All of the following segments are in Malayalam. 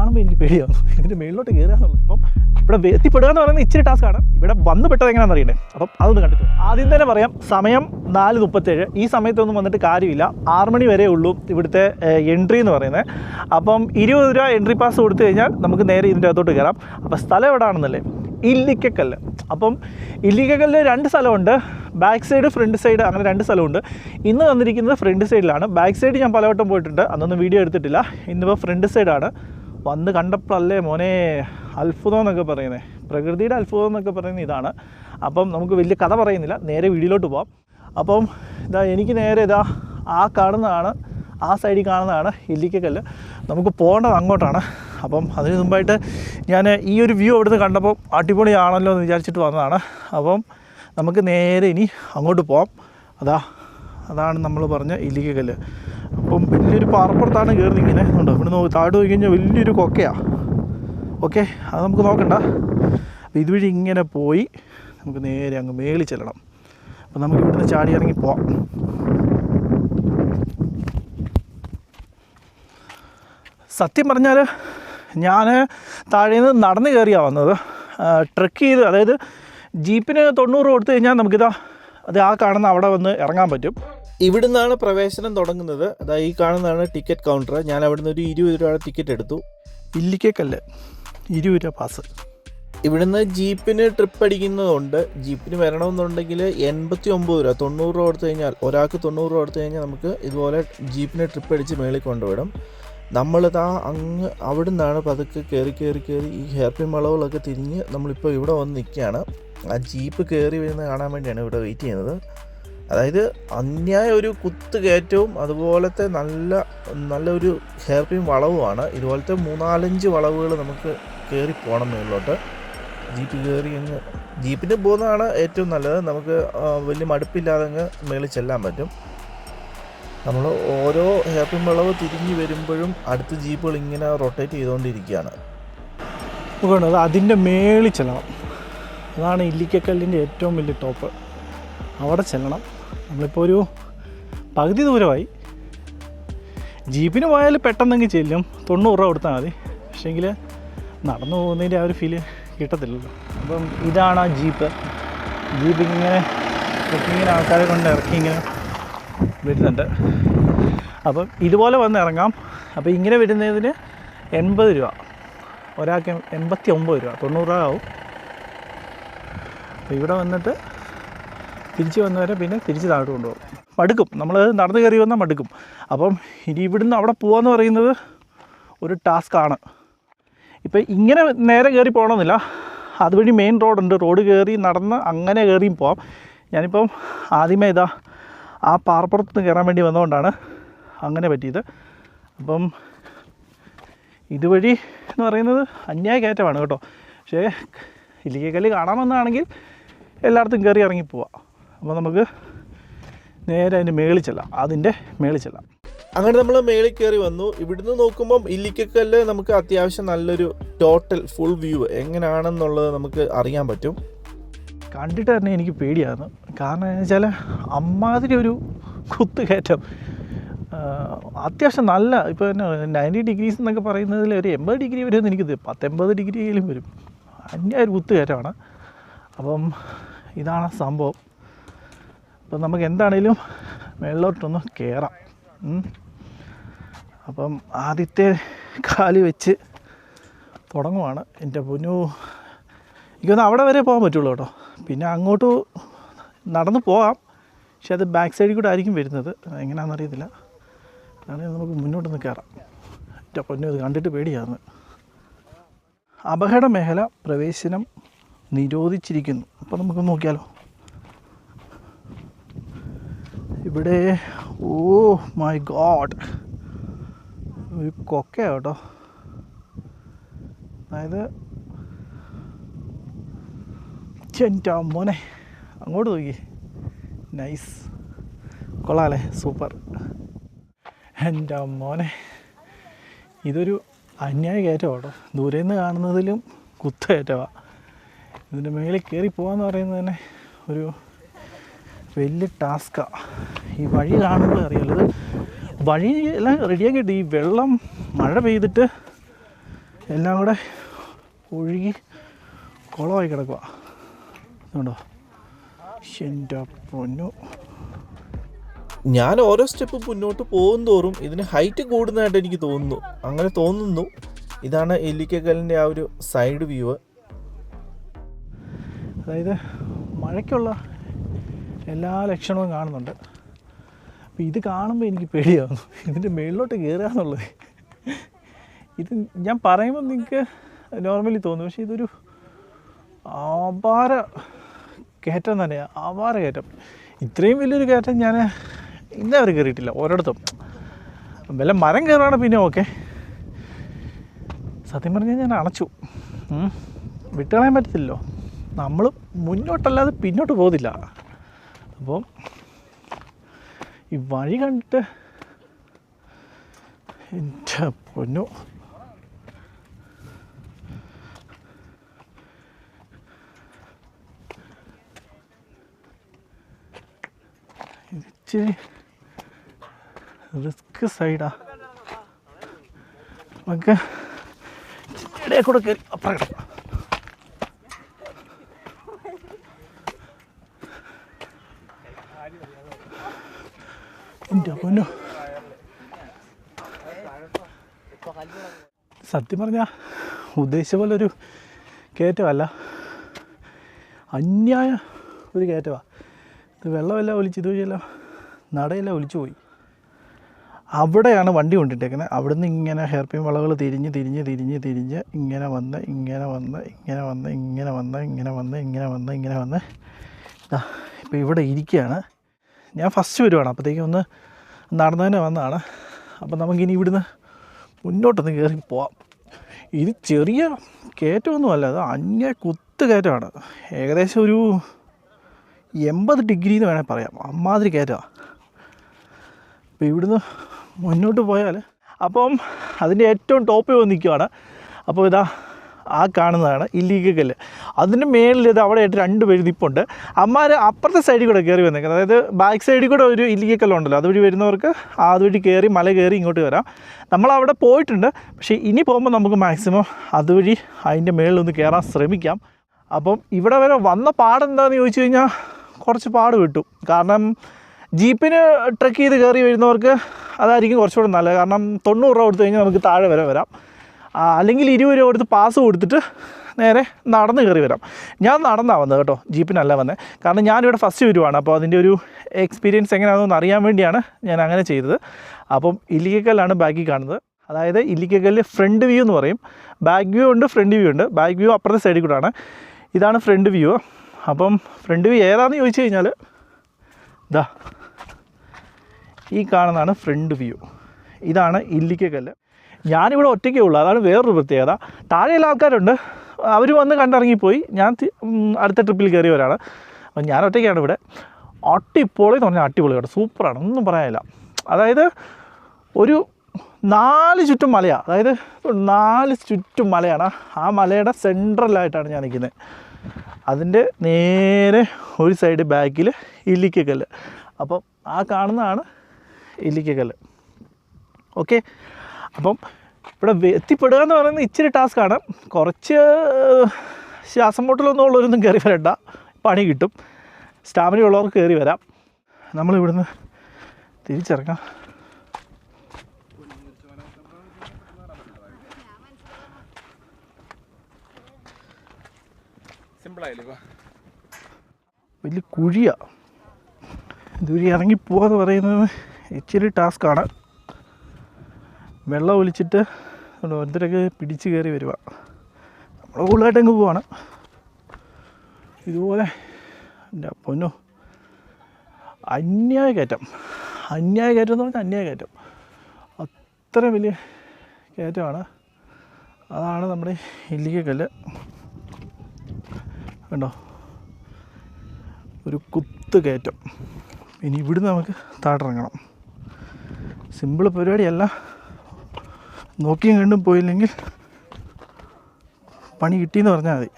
കാണുമ്പോൾ എനിക്ക് പേടിയാവുന്നു ഇതിൻ്റെ മേളിലോട്ട് കയറുക എന്നുള്ളത്. അപ്പം ഇവിടെ എത്തിപ്പെടുക എന്ന് പറയുന്നത് ഇച്ചിരി ടാസ്ക്കാണ്. ഇവിടെ വന്ന് പെട്ടത് എങ്ങനെയാണെന്ന് അറിയണ്ടേ. അപ്പം അതൊന്ന് കണ്ടിട്ട് ആദ്യം തന്നെ പറയാം, സമയം 4:37. ഈ സമയത്തൊന്നും വന്നിട്ട് കാര്യമില്ല. 6 മണി വരെ ഉള്ളൂ ഇവിടുത്തെ എൻട്രി എന്ന് പറയുന്നത്. അപ്പം 20 രൂപ എൻട്രി പാസ് കൊടുത്തു കഴിഞ്ഞാൽ നമുക്ക് നേരെ ഇതിൻ്റെ അകത്തോട്ട് കയറാം. അപ്പോൾ സ്ഥലം എവിടെയാണെന്നല്ലേ, ഇല്ലിക്കക്കല്ല്. അപ്പം ഇല്ലിക്കക്കല്ല് 2 സ്ഥലമുണ്ട്, ബാക്ക് സൈഡ് ഫ്രണ്ട് സൈഡ്, അങ്ങനെ 2 സ്ഥലമുണ്ട്. ഇന്ന് വന്നിരിക്കുന്നത് ഫ്രണ്ട് സൈഡിലാണ്. ബാക്ക് സൈഡ് ഞാൻ പലവട്ടം പോയിട്ടുണ്ട്, അന്നൊന്നും വീഡിയോ എടുത്തിട്ടില്ല. ഇന്നിപ്പോൾ ഫ്രണ്ട് സൈഡാണ്. വന്ന് കണ്ടപ്പോഴല്ലേ മോനെ അത്ഭുതം എന്നൊക്കെ പറയുന്നത്, പ്രകൃതിയുടെ അത്ഭുതം എന്നൊക്കെ പറയുന്നത് ഇതാണ്. അപ്പം നമുക്ക് വലിയ കഥ പറയുന്നില്ല, നേരെ വീഡിയോയിലോട്ട് പോകാം. അപ്പം ഇതാ എനിക്ക് നേരെ ഇതാ ആ കാണുന്നതാണ്, ആ സൈഡിൽ കാണുന്നതാണ് ഇല്ലിക്കക്കല്ല്. നമുക്ക് പോകേണ്ടത് അങ്ങോട്ടാണ്. അപ്പം അതിന് മുമ്പായിട്ട് ഞാൻ ഈ ഒരു വ്യൂ അവിടുന്ന് കണ്ടപ്പോൾ അടിപൊളിയാണല്ലോ എന്ന് വിചാരിച്ചിട്ട് വന്നതാണ്. അപ്പം നമുക്ക് നേരെ ഇനി അങ്ങോട്ട് പോകാം. അതാണ് നമ്മൾ പറഞ്ഞ ഇല്ലിക്കക്കല്ല്. അപ്പം വലിയൊരു പാറപ്പുറത്താണ് കയറുന്നത്. ഇങ്ങനെ ഉണ്ട്, ഇവിടെ താഴോട്ട് പോയി കഴിഞ്ഞാൽ വലിയൊരു കൊക്കയാണ്. ഓക്കെ, അത് നമുക്ക് നോക്കണ്ട. അപ്പോൾ ഇതുവഴി ഇങ്ങനെ പോയി നമുക്ക് നേരെ അങ്ങ് മേളിൽ ചെല്ലണം. അപ്പം നമുക്ക് ഇവിടുന്ന് ചാടി ഇറങ്ങി പോവാം. സത്യം പറഞ്ഞാൽ ഞാൻ താഴേന്ന് നടന്ന് കയറിയാണ് വന്നത്. ട്രെക്ക് ചെയ്ത്, അതായത് ജീപ്പിന് 90 കൊടുത്തു കഴിഞ്ഞാൽ നമുക്കിതാ ആ കാണുന്ന അവിടെ വന്ന് ഇറങ്ങാൻ പറ്റും. ഇവിടുന്നാണ് പ്രവേശനം തുടങ്ങുന്നത്. ഈ കാണുന്നതാണ് ടിക്കറ്റ് കൗണ്ടർ. ഞാൻ അവിടുന്ന് ഒരു 20 രൂപയുടെ ടിക്കറ്റ് എടുത്തു. ഇല്ലിക്കക്കല്ല് 20 രൂപ പാസ്. ഇവിടുന്ന് ജീപ്പിന് ട്രിപ്പ് അടിക്കുന്നതുകൊണ്ട്, ജീപ്പിന് വരണമെന്നുണ്ടെങ്കിൽ 89 രൂപ, 90 രൂപ കൊടുത്തു കഴിഞ്ഞാൽ, ഒരാൾക്ക് 90 രൂപ കൊടുത്തു കഴിഞ്ഞാൽ നമുക്ക് ഇതുപോലെ ജീപ്പിന് ട്രിപ്പ് അടിച്ച് മേളിൽ കൊണ്ടുവിടും. നമ്മളിതാ അങ്ങ് അവിടെ നിന്നാണ് പതുക്കെ കയറി ഈ ഹെയർ പിൻ വളവുകളൊക്കെ തിരിഞ്ഞ് നമ്മളിപ്പോൾ ഇവിടെ വന്ന് നിൽക്കുകയാണ്. ആ ജീപ്പ് കയറി വരുന്നത് കാണാൻ വേണ്ടിയാണ് ഇവിടെ വെയിറ്റ് ചെയ്യുന്നത്. അതായത് അന്യായ ഒരു കുത്ത് കയറ്റവും അതുപോലത്തെ നല്ലൊരു ഹെയർ പിൻ വളവുമാണ്. ഇതുപോലത്തെ 3-4-5 വളവുകൾ നമുക്ക് കയറി പോകണം മേളിലോട്ട്. ജീപ്പ് കയറി അങ്ങ് ജീപ്പിന് പോകുന്നതാണ് ഏറ്റവും നല്ലത്. നമുക്ക് വലിയ മടുപ്പില്ലാതെ അങ്ങ് മേളിൽ ചെല്ലാൻ പറ്റും. നമ്മൾ ഓരോ ഹെയർ പിൻ വളവ് തിരിഞ്ഞ് വരുമ്പോഴും അടുത്ത ജീപ്പുകൾ ഇങ്ങനെ റൊട്ടേറ്റ് ചെയ്തുകൊണ്ടിരിക്കുകയാണ്. അത് അതിൻ്റെ മേളിൽ ചെല്ലണം. അതാണ് ഇല്ലിക്കക്കല്ലിൻ്റെ ഏറ്റവും വലിയ ടോപ്പ്. അവിടെ ചെല്ലണം. നമ്മളിപ്പോൾ ഒരു പകുതി ദൂരമായി. ജീപ്പിന് പോയാൽ പെട്ടെന്നെങ്കിൽ ചെല്ലും, 90 രൂപ കൊടുത്താൽ മതി. പക്ഷേങ്കിൽ നടന്നു പോകുന്നതിൻ്റെ ആ ഒരു ഫീല് കിട്ടത്തില്ലല്ലോ. അപ്പം ഇതാണ് ആ ജീപ്പ് ഇങ്ങനെ ആൾക്കാരെ കൊണ്ട് ഇറക്കി ഇങ്ങനെ വരുന്നുണ്ട്. അപ്പം ഇതുപോലെ വന്ന് ഇറങ്ങാം. അപ്പോൾ ഇങ്ങനെ വരുന്നതിന് 80 രൂപ, ഒരാൾക്ക് 89 രൂപ, 90 രൂപ ആവും. അപ്പോൾ ഇവിടെ വന്നിട്ട് തിരിച്ച് വന്നവരെ പിന്നെ തിരിച്ച് താഴോട്ട് കൊണ്ടുപോകും. മടുക്കും, നമ്മൾ നടന്ന് കയറി വന്നാൽ മടുക്കും. അപ്പം ഇനി ഇവിടുന്ന് അവിടെ പോകാമെന്ന് പറയുന്നത് ഒരു ടാസ്ക്കാണ്. ഇപ്പം ഇങ്ങനെ നേരെ കയറി പോകണമെന്നില്ല, അതുവഴി മെയിൻ റോഡുണ്ട്. റോഡ് കയറി നടന്ന് അങ്ങനെ കയറിയും പോകാം. ഞാനിപ്പം ആദ്യമേ ആ പാറപ്പുറത്ത് നിന്ന് കയറാൻ വേണ്ടി വന്നതുകൊണ്ടാണ് അങ്ങനെ പറ്റിയത്. അപ്പം ഇതുവഴി എന്ന് പറയുന്നത് അന്യായ കയറ്റമാണ് കേട്ടോ. പക്ഷേ ഇല്ലിക്കക്കല്ല് കാണാമെന്നാണെങ്കിൽ എല്ലായിടത്തും കയറി ഇറങ്ങിപ്പോവാം. അപ്പോൾ നമുക്ക് നേരെ അതിൻ്റെ മേളിൽ ചെല്ലാം. അങ്ങനെ നമ്മൾ മേളിൽ കയറി വന്നു. ഇവിടുന്ന് നോക്കുമ്പം ഇല്ലിക്കക്കല്ല് നമുക്ക് അത്യാവശ്യം നല്ലൊരു ടോട്ടൽ ഫുൾ വ്യൂ എങ്ങനെയാണെന്നുള്ളത് നമുക്ക് അറിയാൻ പറ്റും. കണ്ടിട്ട് തന്നെ എനിക്ക് പേടിയായിരുന്നു. കാരണം എന്ന് വെച്ചാൽ അമ്മാതിരി ഒരു കുത്ത് കയറ്റം. അത്യാവശ്യം നല്ല, ഇപ്പോൾ 90 ഡിഗ്രീസ് എന്നൊക്കെ പറയുന്നതിൽ ഒരു 80 ഡിഗ്രി വരുമെന്ന് എനിക്ക് 10-80 ഡിഗ്രിയിലും വരും. അന്യായ ഒരു കുത്ത് കയറ്റമാണ്. അപ്പം ഇതാണ് സംഭവം. അപ്പം നമുക്ക് എന്താണേലും മേളിലോട്ടൊന്ന് കയറാം. അപ്പം ആദ്യത്തെ കാല് വെച്ച് തുടങ്ങുവാണ്. എൻ്റെ പൊന്നു, എനിക്കൊന്ന് അവിടെ വരെ പോകാൻ പറ്റുള്ളൂ കേട്ടോ. പിന്നെ അങ്ങോട്ട് നടന്ന് പോകാം, പക്ഷെ അത് ബാക്ക് സൈഡിൽ കൂടെ ആയിരിക്കും വരുന്നത്. എങ്ങനെയാണെന്ന് അറിയത്തില്ല. അതാണെങ്കിൽ നമുക്ക് മുന്നോട്ടൊന്ന് കയറാം. എൻ്റെ പൊന്നു, ഇത് കണ്ടിട്ട് പേടിയാണ്. അപകട മേഖല പ്രവേശനം നിരോധിച്ചിരിക്കുന്നു. അപ്പോൾ നമുക്ക് നോക്കിയാലോ. ഇവിടെ ഓ മൈ ഗോഡ്, ഒരു കൊക്കയാണ് കേട്ടോ. അതായത് എൻ്റെ മോനെ, അങ്ങോട്ട് നോക്കി, നൈസ്, കൊള്ളാമല്ലേ, സൂപ്പർ. എൻ്റെ മോനെ, ഇതൊരു അന്യായ കയറ്റമാണ് കേട്ടോ. ദൂരെ നിന്ന് കാണുന്നതിലും കുത്തേറ്റമാണ്. ഇതിൻ്റെ മേളിൽ കയറി പോകാമെന്ന് പറയുന്നത് തന്നെ ഒരു വലിയ ടാസ്ക്കാണ്. ഈ വഴി കാണുമ്പോൾ അറിയാമല്ലോ, ഇത് വഴി എല്ലാം റെഡിയാക്കിയിട്ട് ഈ വെള്ളം മഴ പെയ്തിട്ട് എല്ലാം കൂടെ ഒഴുകി കുളമായി കിടക്കുക. അതുകൊണ്ടോ എൻ്റെ പൊന്നു. ഞാൻ ഓരോ സ്റ്റെപ്പ് മുന്നോട്ട് പോകും തോറും ഇതിന് ഹൈറ്റ് കൂടുന്നതായിട്ട് എനിക്ക് തോന്നുന്നു. അങ്ങനെ തോന്നുന്നു. ഇതാണ് ഇല്ലിക്കക്കല്ലിൻ്റെ ആ ഒരു സൈഡ് വ്യൂ. അതായത് മഴയ്ക്കുള്ള എല്ലാ ലക്ഷണവും കാണുന്നുണ്ട്. അപ്പോൾ ഇത് കാണുമ്പോൾ എനിക്ക് പേടിയാവുന്നു, ഇതിൻ്റെ മുകളിലോട്ട് കയറുക എന്നുള്ളത്. ഇത് ഞാൻ പറയുമ്പോൾ നിങ്ങൾക്ക് നോർമലി തോന്നും, പക്ഷേ ഇതൊരു അപാര കയറ്റം തന്നെയാണ്. അപാര കയറ്റം. ഇത്രയും വലിയൊരു കയറ്റം ഞാൻ ഇന്നേ വരെ കയറിയിട്ടില്ല ഒരിടത്തും. വല്ല മരം കയറുകയാണ് പിന്നെ ഓക്കെ. സത്യം പറഞ്ഞാൽ ഞാൻ അണച്ചു. വിട്ടുകളയാൻ പറ്റത്തില്ലല്ലോ. നമ്മൾ മുന്നോട്ടല്ലാതെ പിന്നോട്ട് പോകുന്നില്ല. അപ്പം ഈ വഴി കണ്ടിട്ട് എൻ്റെ പൊന്നു, ഇച്ചിരി റിസ്ക് സൈഡാ. നമുക്ക് ഇടയിൽ കൂടെ കയറി അപ്പുറം കിടക്കാം. എൻ്റെ പൊന്നു, സത്യം പറഞ്ഞാൽ ഉദ്ദേശിച്ച പോലെ ഒരു കയറ്റമല്ല, അന്യായ ഒരു കയറ്റമാണ്. ഇത് വെള്ളമെല്ലാം ഒലിച്ച് ഇതുവഴിയെല്ലാം നടയെല്ലാം ഒലിച്ചു പോയി. അവിടെയാണ് വണ്ടി കൊണ്ടിട്ടേക്കുന്നത്. അവിടുന്ന് ഇങ്ങനെ ഹെയർ പിൻ വളകൾ തിരിഞ്ഞ് തിരിഞ്ഞ് തിരിഞ്ഞ് തിരിഞ്ഞ് ഇങ്ങനെ വന്ന് ഇങ്ങനെ വന്ന് ഇങ്ങനെ വന്ന് ഇങ്ങനെ വന്ന് ഇങ്ങനെ വന്ന് ഇങ്ങനെ വന്ന് ഇങ്ങനെ വന്ന് ഇതാ ഇപ്പോൾ ഇവിടെ ഇരിക്കുകയാണ്. ഞാൻ ഫസ്റ്റ് വരുവാണ്, അപ്പോഴത്തേക്കും ഒന്ന് നടന്നു തന്നെ വന്നതാണ്. അപ്പം നമുക്കിനി ഇവിടുന്ന് മുന്നോട്ടൊന്ന് കയറി പോവാം. ഇത് ചെറിയ കയറ്റമൊന്നുമല്ല, അത് അന്യ കുത്ത് കയറ്റമാണ്. ഏകദേശം ഒരു 80 ഡിഗ്രി എന്ന് വേണമെങ്കിൽ പറയാം. അമ്മാതിരി കയറ്റമാണ്. അപ്പോൾ ഇവിടുന്ന് മുന്നോട്ട് പോയാൽ അപ്പം അതിൻ്റെ ഏറ്റവും ടോപ്പിൽ വന്ന് നിൽക്കുകയാണ്. അപ്പോൾ ഇതാ ആ കാണുന്നതാണ് ഇല്ലിക്കക്കല്ല്. അതിൻ്റെ മേളിൽ ഇത് അവിടെ ആയിട്ട് 2 പേര് നിൽപ്പുണ്ട്. അമ്മാർ അപ്പുറത്തെ സൈഡിൽ കൂടെ കയറി വന്നേക്കുന്നത്. അതായത് ബാക്ക് സൈഡിൽ കൂടെ ഒരു ഇല്ലിക്കക്കല്ലുണ്ടല്ലോ, അതുവഴി വരുന്നവർക്ക് അതുവഴി കയറി മല കയറി ഇങ്ങോട്ട് വരാം. നമ്മളവിടെ പോയിട്ടുണ്ട്, പക്ഷേ ഇനി പോകുമ്പോൾ നമുക്ക് മാക്സിമം അതുവഴി അതിൻ്റെ മേളിലൊന്ന് കയറാൻ ശ്രമിക്കാം. അപ്പം ഇവിടെ വരെ വന്ന പാടെന്താണെന്ന് ചോദിച്ചു കഴിഞ്ഞാൽ കുറച്ച് പാട് കിട്ടും. കാരണം ജീപ്പിന് ട്രക്ക് ചെയ്ത് കയറി വരുന്നവർക്ക് അതായിരിക്കും കുറച്ചുകൂടെ നല്ലത്. കാരണം 90 രൂപ കൊടുത്തു കഴിഞ്ഞാൽ നമുക്ക് താഴെ വരെ വരാം. അല്ലെങ്കിൽ 20 രൂപ കൊടുത്ത് പാസ് കൊടുത്തിട്ട് നേരെ നടന്ന് കയറി വരാം. ഞാൻ നടന്നാണ് വന്നത് കേട്ടോ, ജീപ്പിനല്ല വന്നത്. കാരണം ഞാനിവിടെ ഫസ്റ്റ് വരുവാണ്. അപ്പോൾ അതിൻ്റെ ഒരു എക്സ്പീരിയൻസ് എങ്ങനെയാണെന്ന് അറിയാൻ വേണ്ടിയാണ് ഞാൻ അങ്ങനെ ചെയ്തത്. അപ്പം ഇല്ലിക്കക്കല്ലാണ് ബാക്കിൽ കാണുന്നത്. അതായത് ഇല്ലിക്കക്കല്ല് ഫ്രണ്ട് വ്യൂ എന്ന് പറയും. ബാക്ക് വ്യൂ ഉണ്ട്, ഫ്രണ്ട് വ്യൂ ഉണ്ട്. ബാക്ക് വ്യൂ അപ്പുറത്തെ സൈഡിൽ കൂടെയാണ്. ഇതാണ് ഫ്രണ്ട് വ്യൂ. അപ്പം ഫ്രണ്ട് വ്യൂ ഏതാണെന്ന് ചോദിച്ചു കഴിഞ്ഞാൽ ഇതാ ഈ കാണുന്നതാണ് ഫ്രണ്ട് വ്യൂ. ഇതാണ് ഇല്ലിക്കക്കല്ല്. ഞാനിവിടെ ഒറ്റയ്ക്കേ ഉള്ളൂ, അതാണ് വേറൊരു പ്രത്യേകത. താഴെയുള്ള ആൾക്കാരുണ്ട്, അവർ വന്ന് കണ്ടിറങ്ങിപ്പോയി. ഞാൻ അടുത്ത ട്രിപ്പിൽ കയറിയവരാണ്. അപ്പം ഞാൻ ഒറ്റയ്ക്കാണ് ഇവിടെ. അടിപൊളി എന്ന് പറഞ്ഞാൽ അടിപൊളി കേട്ടോ, സൂപ്പറാണ്, ഒന്നും പറയാനില്ല. അതായത് ഒരു 4 ചുറ്റും മലയാണ്. അതായത് 4 ചുറ്റും മലയാണ്. ആ മലയുടെ സെൻട്രലായിട്ടാണ് ഞാൻ നിൽക്കുന്നത്. അതിൻ്റെ നേരെ ഒരു സൈഡ് ബാക്കിൽ ഇല്ലിക്കക്കല്ല്. അപ്പം ആ കാണുന്നതാണ് ഇല്ലിക്കക്കല്ല്. ഓക്കെ, അപ്പം ഇവിടെ എത്തിപ്പെടുക എന്ന് പറയുന്നത് ഇച്ചിരി ടാസ്ക്കാണ്. കുറച്ച് ശ്വാസം മുട്ടലൊന്നും ഉള്ളവരൊന്നും കയറി വരണ്ട, പണി കിട്ടും. സ്റ്റാമിന ഉള്ളവർക്ക് കയറി വരാം. നമ്മളിവിടുന്ന് തിരിച്ചിറങ്ങാം. വലിയ കുഴിയാണ്. ഇതുവഴി ഇറങ്ങിപ്പോവാന്ന് പറയുന്നത് ഇച്ചിരി ടാസ്ക്കാണ്. വെള്ളം ഒലിച്ചിട്ട് ഓരോരുത്തരൊക്കെ പിടിച്ച് കയറി വരിക. നമ്മൾ കൂടുതലായിട്ടങ്ങ് പോവാണ്. ഇതുപോലെ എൻ്റെ പൊന്നോ, അന്യായ കയറ്റം. അന്യായ കയറ്റം എന്ന് പറഞ്ഞാൽ അന്യായ കയറ്റം. അത്ര വലിയ കയറ്റമാണ്. അതാണ് നമ്മുടെ ഇല്ലിക്കക്കല്ല്. കണ്ടോ, ഒരു കുത്ത് കയറ്റം. ഇനി ഇവിടുന്ന് നമുക്ക് താഴെയിറങ്ങണം. സിമ്പിൾ പരിപാടിയല്ല. നോക്കിയും കണ്ടും പോയില്ലെങ്കിൽ പണി കിട്ടിയെന്ന് പറഞ്ഞാൽ മതി.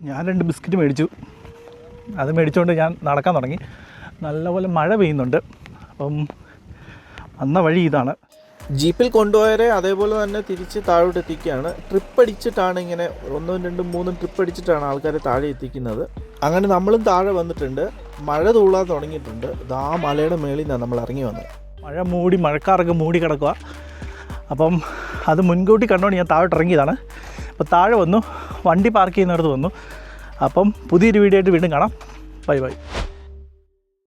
ഞാൻ 2 ബിസ്ക്കറ്റ് മേടിച്ചു. അത് മേടിച്ചുകൊണ്ട് ഞാൻ നടക്കാൻ തുടങ്ങി. നല്ലപോലെ മഴ പെയ്യുന്നുണ്ട്. അപ്പം വന്ന വഴി ഇതാണ്. ജീപ്പിൽ കൊണ്ടുപോയവരെ അതേപോലെ തന്നെ തിരിച്ച് താഴോട്ട് എത്തിക്കുകയാണ്. ട്രിപ്പ് അടിച്ചിട്ടാണ് ഇങ്ങനെ 1, 2, 3 ട്രിപ്പ് അടിച്ചിട്ടാണ് ആൾക്കാരെ താഴെ എത്തിക്കുന്നത്. അങ്ങനെ നമ്മളും താഴെ വന്നിട്ടുണ്ട്. മഴ തൂളാൻ തുടങ്ങിയിട്ടുണ്ട്. ഇതാ മലയുടെ മേളിൽ നിന്നാണ് നമ്മൾ ഇറങ്ങി വന്നത്. മഴക്കാറൊക്കെ മൂടി കിടക്കുക. അപ്പം അത് മുൻകൂട്ടി കണ്ടുകൊണ്ട് ഞാൻ താഴോട്ട് ഇറങ്ങിയതാണ്. അപ്പോൾ താഴെ വന്നു, വണ്ടി പാർക്ക് ചെയ്യുന്നിടത്ത് വന്നു. അപ്പം പുതിയൊരു വീഡിയോ ആയിട്ട് വീണ്ടും കാണാം. ബൈ.